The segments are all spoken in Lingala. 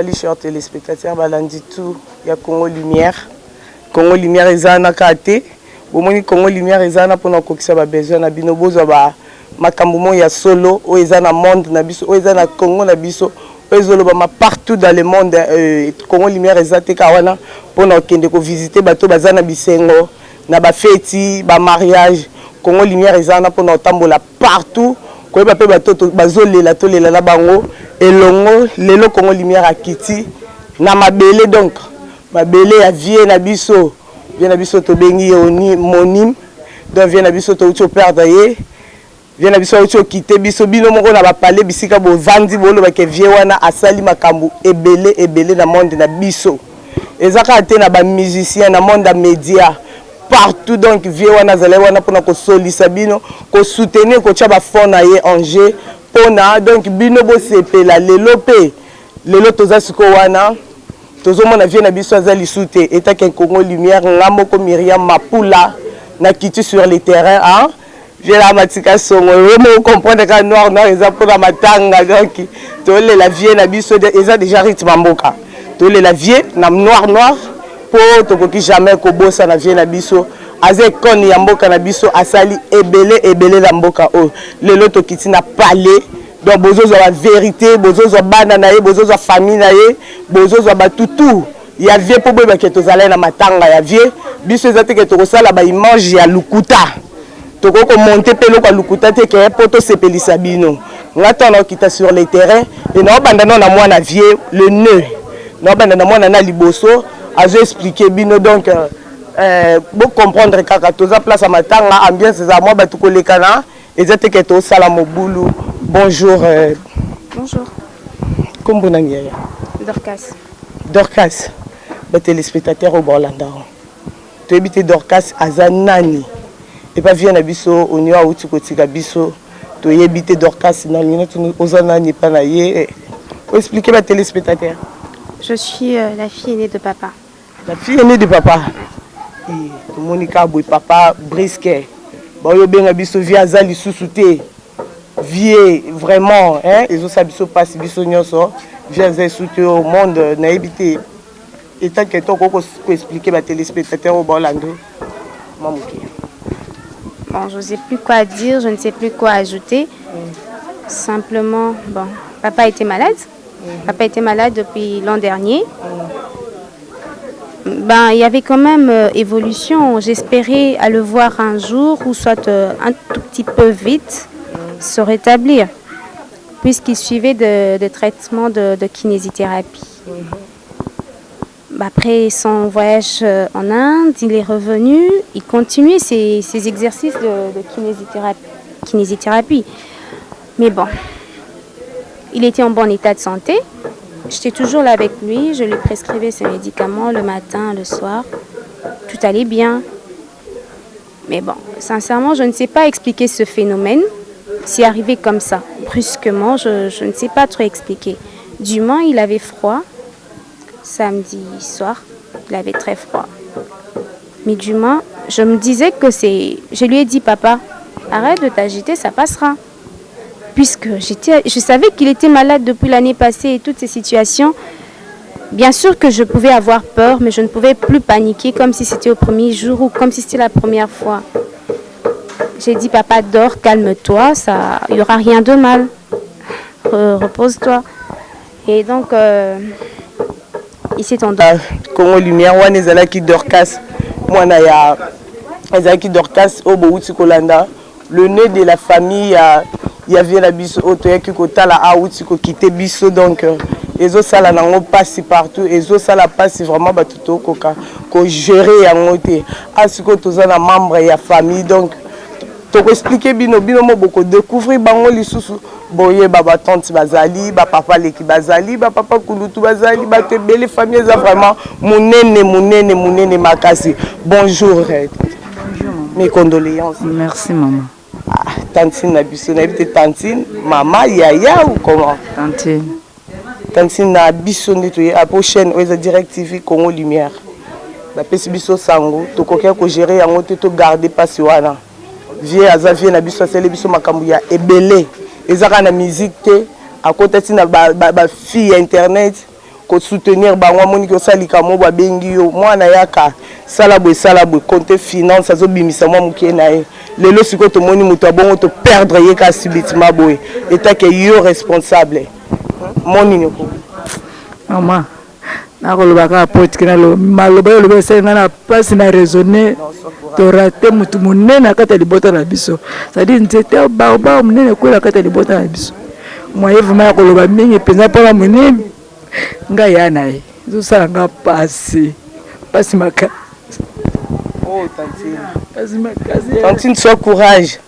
Salut chers téléspectateurs, balandi tout, il y a Congo Lumière. Congo Lumière ezana kate. Bomoni Congo Lumière ezana pour nous kokisa ba besoin na bino bozo ba makambo ya solo o ezana monde na biso o ezana Congo na biso o ezolo ba partout dans le monde Congo Lumière ezate ka wana pour nous kende ko visiter bato bazana bisengo na ba feti ba mariage Congo Lumière ezana pour nous tambola partout ko ba pe bato bazolela tolela na bango elongo lelo Congo Lumière akiti na mabele donc mabele ya vie na biso vient à biso to bengi oni monim donc vient à biso to ucho perdre ye vient à biso ucho quitter biso bino moko na ba parler bisika bo vandi bolo ba ke vie wana asali makambu ebele na monde na biso ezaka te na ba musicien na monde média partout donc vie wana zale wana pona ko solisa bino ko soutenir ko tia ba fond na ye Angers pona donc bino bo sepela lelo pe lelo toza siko wana tozo mona vie na biso azali soute eta ke Congo Lumière ngamoko Myriam Mapula na kiti sur le terrain hein vie la matika songo vraiment comprendre ka noir eza pour la matanga donc to la vie na biso eza déjà rythme mboka to la vie na noir pour to ko jamais ko bossa na vie na biso aze koni ya mboka na biso asali ebele na mboka o lelo to kiti na palais. Donc bozo la vérité, bozo bana na ye, bozo famille na ye, bozo batutu. Ya vie pour beba ke tozala na matanga ya vie, biso ezate ke tokosala ba image ya lukuta. Toko ko monter pelo kwa lukuta te ke poto sepelisa bino. Ngata na kita sur le terrain et na banda na mwana vie le nœud. Na banda na mwana na liboso, azo expliquer bino donc bo comprendre kaka toza place à matanga ambiance za moi batuko lekana ezate ke to sala mobulu. Bonjour. Bonjour. Comment vous allez? Dorcas. Dorcas. Les téléspectateurs au Borlanda. Tu habites Dorcas à Zanani. Et pas bien à Bisso, au Niwa ou Tukotika Bisso. Tu habites Dorcas dans le aux Zanani Panaye. Vous expliquez les téléspectateurs. Je suis la fille aînée de papa. La fille aînée de papa. Et Monica Boy, papa Brisquet. Bon, yo bien à Bisso via Zali Sousouté. Vie vraiment hein ils ont sabiso passe biso nyonso vient soutien au monde na habité et tant que toi ko expliquer ba téléspectateurs au Borlando mamuki. Bon, je ne sais plus quoi dire, je ne sais plus quoi ajouter. Simplement bon, papa était malade. Papa était malade depuis l'an dernier. Ben, il y avait quand même évolution, j'espérais à le voir un jour ou soit un tout petit peu vite se rétablir, puisqu'il suivait de traitements de kinésithérapie. Après son voyage en Inde, il est revenu, il continuait ses exercices de kinésithérapie. Mais bon, il était en bon état de santé. J'étais toujours là avec lui, je lui prescrivais ses médicaments le matin, le soir. Tout allait bien. Mais bon, sincèrement, je ne sais pas expliquer ce phénomène. C'est arrivé comme ça, brusquement, je ne sais pas trop expliquer. Du moins, il avait froid. Samedi soir, il avait très froid. Mais du moins, je me disais que c'est... Je lui ai dit, papa, arrête de t'agiter, ça passera. Puisque je savais qu'il était malade depuis l'année passée et toutes ces situations. Bien sûr que je pouvais avoir peur, mais je ne pouvais plus paniquer comme si c'était au premier jour ou comme si c'était la première fois. J'ai dit, papa, dors, calme-toi, il n'y aura rien de mal. Repose-toi. Et donc, il s'est endormi. Congo Lumière, on est là qui Dorcas. Moi, on est qui Dorcas au Bouti Kolanda. Le nez de la famille, il y avait la biso, qui kota la aouti ko quitter biso donc. Les autres salles n'ont pas si partout. Les autres salles passent vraiment tout ko gérer en côté. À ce que tous les membres et la famille donc. Tu peux expliquer bino mo beaucoup découvrir bango lisusu boye baba tante bazali ba papa leki bazali ba papa kulutu bazali ba te belle famille ça vraiment munene makasi. Bonjour. Bonjour. Mes condoléances. Merci maman. Ah, tantine na biso na bité tantine maman yaya ou comment? Tantine. Tantine na biso neto ya prochaine oza direct TV Congo Lumière. Ba pesi biso sango to kokia ko gérer yango to garder passe wana. Vie azavie na biso sele biso makambu ya ebele ezaka na musique te à côté na ba fille internet soutenir bango moni ko salika mo ba bengi yo mwana yaka salabo compte finance azo bimisa mo mukie na ye lelo siko to moni muto abongo to perdre ye ka subitement boy eta ke yo responsable moni ne ko mama na ko lobaka pote kina lo maloba yo lo senga na place na raisonner to rater mutu munene akata libota na biso ça dit nzete ba munene ko la kata libota na biso moi vraiment ko loba mingi penza pona munene nga yana ye zo nga pasi maka oh tantine tantine sois courage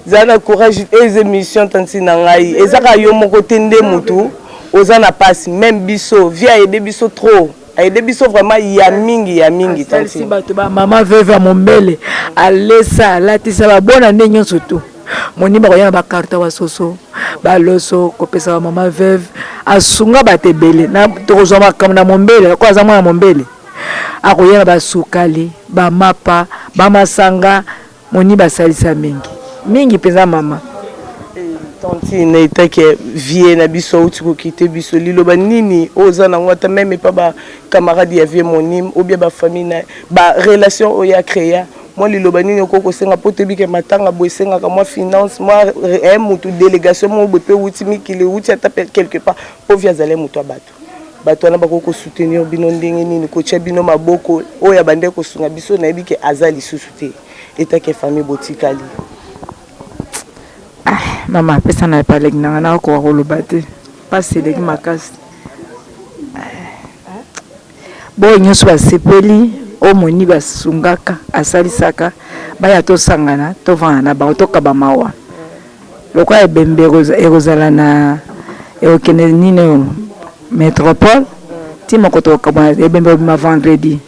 zana courage les émissions tantine ngai ezaka yo moko tende mutu ozana pasi même biso via aider biso trop aider biso vraiment ya mingi tantine bato ba mama veve mombele alesa latisa ba bona ndenyo surtout moni ba koyana ba carte wa soso ba loso kopesa mama veve asunga batebele na tokozwa makambo na mombele ko aza mwana mombele akoyana basukali ba mapa ba masanga moni basalisa mingi peza mama tantine etake vie na biso uti ko kite biso liloba nini oza na ngota même pas ba camarade ya vie monim ou bien ba famille na ba relation oya créer moi liloba nini okoko senga potebike matanga boesenga ka moi finance moi mutu délégation mo bepe uti mikile uti ata quelque part po via zale mutu bato na bakoko soutenir bino ndenge nini ko tia bino maboko oya bande ko sunga biso na ebike azali susute etake famille botikali mama pesa na parler na ko koloba te passe de makasi bo nyoso basepeli o moni basungaka asalisaka baya to sangana to vana ba to kabamawa lokwa ebembe erozala na ekene nino métropole ti moko to kabana ebembe ma vendredi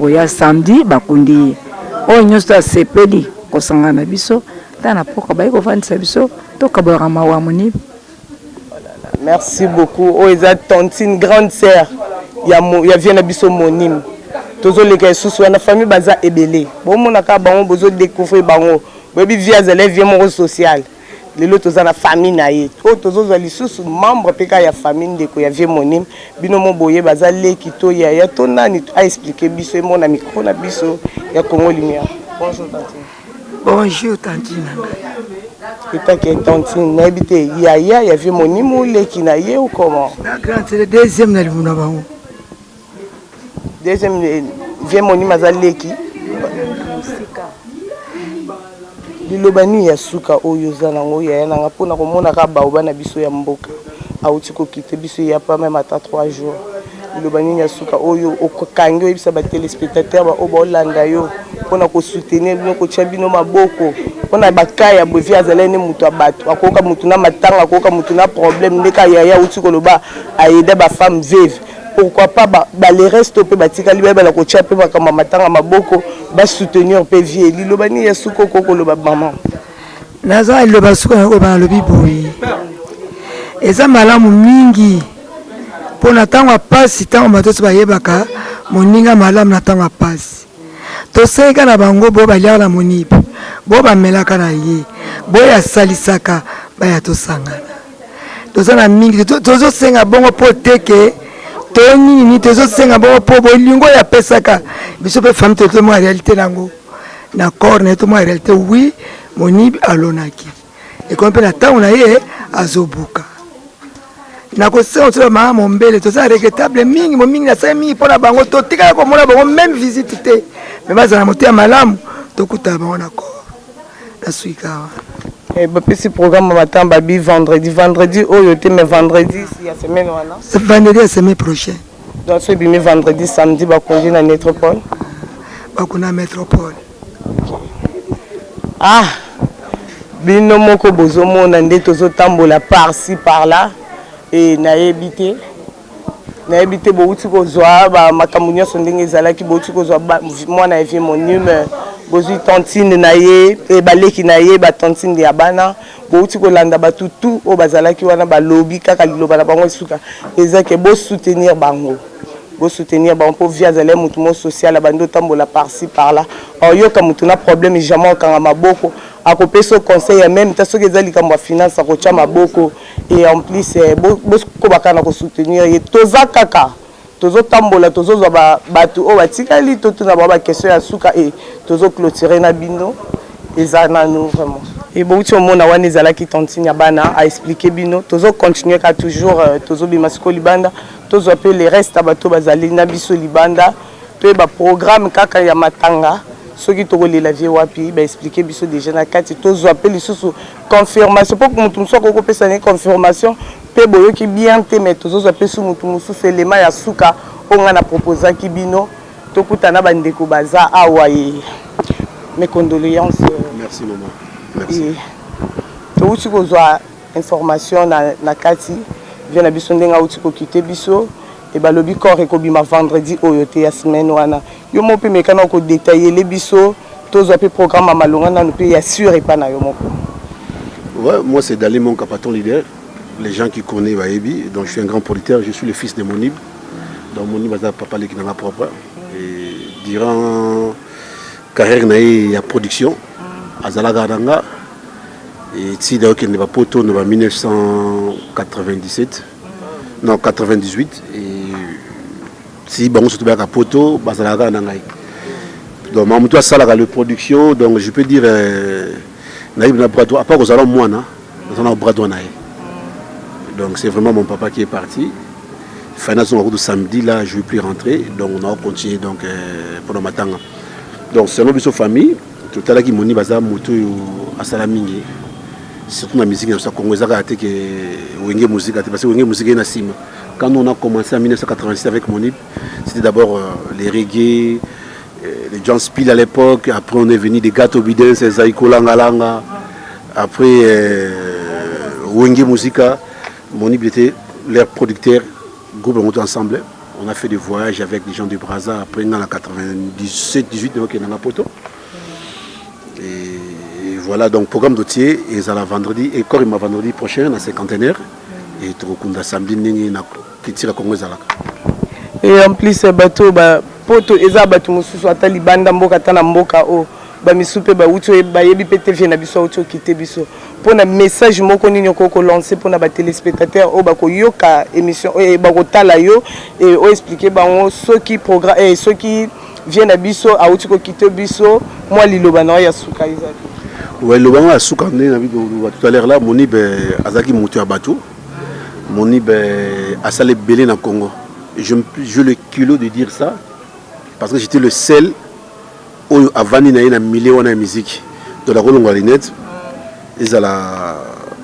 ko ya samedi bakundi o nyoso asepeli ko sangana biso tana poka ba ko vanda biso to kabara mawa moni. Merci beaucoup o eza tantine grande sœur ya vient na biso monim tozo leka susu na famille baza ebele bomona ka bango bozo découvrir bango bebi via zele vie mo social lelo toza na famille na ye o tozo za lisusu membre peka ya famille ndeko ya vie monim bino mo boye baza leki to ya to nani a expliquer biso mo na micro na biso ya Congo Lumière. Bonjour tantine. Bonjour tantine. Etake tantine na habité ya vie monim ou leki na ye ou comment? La grande c'est le deuxième na livuna bango. Deuxième vie monim azaleki lilobani ya suka oyo zana ngoya ya nanga pona komona ka baoba na biso ya mboka auti ko kite biso ya pas même ata 3 jours lilobani ya suka oyo okangi oyebisa ba téléspectateurs ba oba olanda yo pona ko soutenir bino ko tia bino maboko pona bakaya bovi azalene mutu abato akoka mutu na matanga akoka mutu na problème ndeka ya uti ko loba aider ba femme veuve. Pourquoi pas les restes pe batikali ba la ko tia pe bakama matanga maboko ba soutenir pe vie lilobani ya suko koko loba maman naza loba suko ko ba lobi boyi eza malamu mingi pona tanga pasi tanga matoso ba yebaka moninga malamu na tanga pasi to seka na bango bo ba lia na monipe bo ba melaka na ye bo ya salisaka ba ya to sangana to zana mingi tozo senga bongo poteke toni ni tezo senga bo po bolingo ya pesaka biso pe femme to mo réalité nango na corps na to mo réalité oui moni alonaki et comme pe na taona ye azobuka na ko se on se ma mombele to ça regrettable mingi mo mingi na sa mingi pona bango to tika ko mona bango même visite te mais bazana motia malamu to kuta bango na corps na suika petit programme matin babi vendredi oyo te mais vendredi ya semaine wana c'est vendredi la semaine prochaine donc ce bimi vendredi samedi ba conduire na métropole bakuna métropole bino moko bozo mona nde tozo tambola par ci par là et na ebité bo uti ko zwa ba makambo nyonso ndenge ezalaki bo uti ko zwa mwana vie monime bozui tantine na ye e baleki na ye ba tantine ya bana bo uti ko landa ba tutu o bazalaki wana ba lobby kaka liloba na bango suka ezake bo soutenir bango pour via zale mutu mo social bando tambola par ci par là oyoka mutu na problème jamais kanga maboko akopesa conseil ya même ta soki eza likambo ya finance akotia maboko et en plus bokobaka na kosoutenir ye toza kaka tozotambola tozozwa bato oyo batikali totuna bango baquestion ya suka e tozoclôturer na bino eza nanu vraiment e bouti omona wana ezalaki tontine ya bana aexplike bino tozocontinue ka toujours tozobima siko libanda tozwa mpe le reste ya bato bazali na biso libanda toyeba programme kaka ya matanga soki tokolela vie wapi baexplike biso déjà na kati tozwa mpe lisusu confirmation mpo motu mosusu akokopesa ne confirmation mpe boyoki bien te mais tozozwa mpe su motu mosusu elema ya suka oyo nga na proposaki bino tokutana bandeko baza awa ye mes condoléances. Merci maman. Merci. Touti kozwa information na kati vient na biso ndenga uti ko quitter biso et balobi corps ekobima vendredi oyo te ya semaine wana yo mo pe mekana ko détailler les biso tozwa pe programme malonga na pe ya sûr et pas na yo moko. Ouais, moi c'est Dali mon capaton leader. Les gens qui connaissent Waebi, donc je suis un grand producteur, je suis le fils de Monib. Donc Monib a papa qui n'a propre et durant carrière naïe ya production azalaga danga et si d'ailleurs qu'il ne va pas auto en 1997 non 98 et si bon surtout à poto bazalaga danga donc maman toi ça la production donc je peux dire naïe na brado à part aux allons moi na dans brado naïe donc c'est vraiment mon papa qui est parti. Fin de samedi là je ne vais plus rentrer donc on a continué donc pendant ma temps. Donc selon notre famille, tout à l'heure qui moni baza moto à Salamingi. Surtout la musique dans sa congolaise que wenge musique parce que wenge musique na sima. Quand on a commencé en 1986 avec Monib, c'était d'abord les reggae, les John Spill à l'époque, après on est venu des Gato Bidens, Zaiko Langalanga, après wenge musica, Monib était leur producteur, groupe monté ensemble. On a fait des voyages avec des gens du Brazza après dans la 97-18 donc dans la poto. Et voilà donc programme dotier et ça la vendredi et encore il m'a vendredi prochain dans cinquantenaire et tout le samedi ningi na kitira Congo zalaka. Et en plus bateau ba poto eza bato mususu atali banda mboka tana mboka o ba misupe ba uto ba yebi PTV na biso uto kité biso pour un message moko nini ko lancer pour na ba téléspectateurs o ba ko yoka émission e ba ko tala yo et o expliquer bango ceux qui programme et ceux qui viennent à biso a uto ko kité biso moi liloba na ya suka izali. Ouais le bango a suka na tout à l'heure là Monib azaki mutu abatu Monib a salé belé na Congo. Je le culot de dire ça parce que j'étais le seul avant de faire un million de musique de la Rolongo Alinette. Ils ont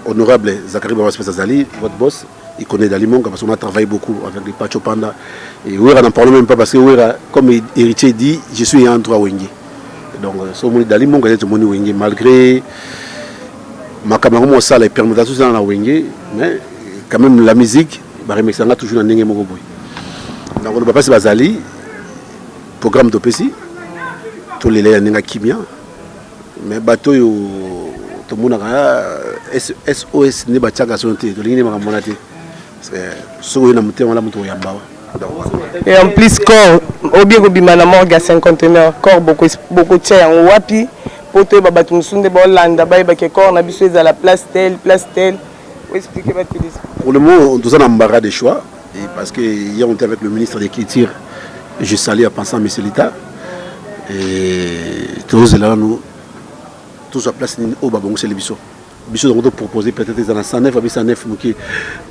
honorable Zachary Babas-Pezazali, votre boss, il connaît Dalimon parce qu'on a travaillé beaucoup avec les Pacho Panda. Et Ouera n'en parle même pas parce que Ouera, comme héritier dit, je suis en droit Wenge. Donc, ce moni Dalimon, c'est mon Wenge. Malgré ma caméra, moi, ça, les permutations dans la Wenge, mais quand même la musique, bah, ça a toujours un Nenge Mogoboy. Donc, le Babas-Pezazali, programme d'OPC. Tous les laits en Kimia, mais bateau tout le monde a SOS n'est pas tchaga sonté, tout le monde a monté. C'est ce que nous avons monté et en plus corps au bien que bimana morgue à 50 conteneurs corps beaucoup tient en wapi pour te babatou sunde bolanda ba ba ke corps na biso à la place telle expliquer ba pour le moment nous avons embarras de choix et parce que hier on était avec le ministre des Cultures je salue à penser à M. Lita. Et tous là nous tous à place au babon c'est les biso donc on proposer peut-être ils en a 109 avec 109 muki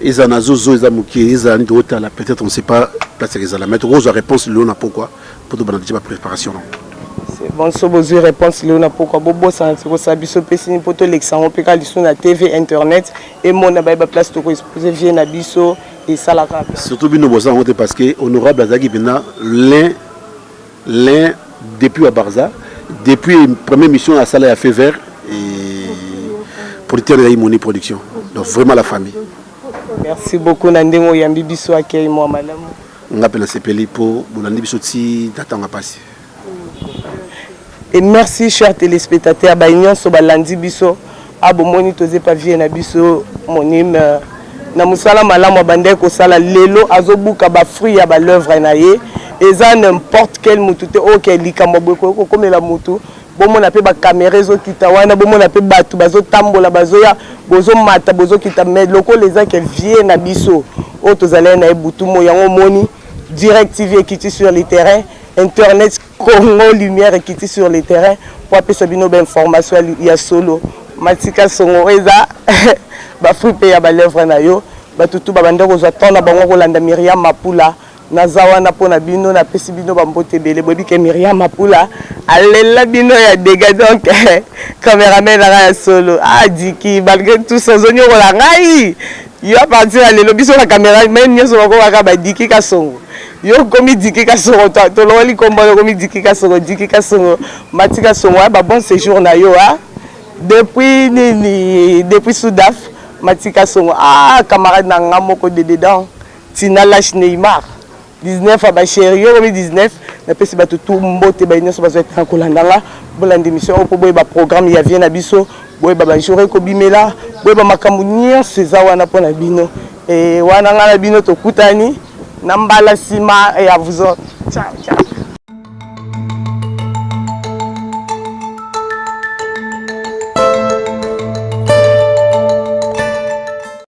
ils en a zozo ils en muki ils en a là peut-être on sait pas place ils en la mettre rose réponse le on pourquoi pour te banaler ma préparation c'est bon so besoin réponse le on pourquoi bobo ça ça biso pesini pour te l'exemple peut ka liso na TV internet et mon na ba place to ko exposer vient na biso et ça la surtout bino boza on parce que honorable azaki bina l'un depuis à Barza, depuis la première mission à Salah à fait vert et producteur de Imoni Production. Donc vraiment la famille. Merci beaucoup Nandemo Yambi Biso accueil moi madame. On appelle CPLI pour Bolandi Biso ti d'attendre à passer. Et merci chers téléspectateurs Baignon so Balandi Biso abomoni toze pa vie na biso monim na musala malamu bande ko sala lelo azobuka ba fruit ya ba l'œuvre na ye. Et ça n'importe quel moutou, ok, likambo comme la moutou, bomona pe ba caméra ezokita wana bomona pe bato bazotambola bazoya bozomata bozokita mais loko les gens qui viennent na biso o tozalé na ebutu mo yango moni Direct TV ekiti sur le terrain internet Congo Lumière ekiti sur le terrain pour apesa bino ba information ya solo matika songo eza ba fruit pe ya ba lèvre na yo batutu babanda kozwa tona bango kolanda Myriam Mapula nazawa na pona bino na pesi bino bambote bele bobi ke Myriam Mapula alela bino ya dégâts donc cameraman la solo diki malgré tout ça zonyo la ngai yo a partir à lelo biso la caméra même nyoso bako baka ba diki ka songo yo komi diki ka songo to lo li kombo komi diki ka songo matika songo ba bon séjour na yo depuis Soudaf matika songo camarade na ngamoko de dedans Tina Lash Neymar 19 ba chéri yo komi 19 na pesi ba tout mbote ba nyoso bazo être kolandanga bolanda émission po boye ba programme ya vient na biso boye ba journée ko bimela boye ba makambu nyonso eza wana pona bino wana ngala bino to kutani na mbala sima et à vous ciao ciao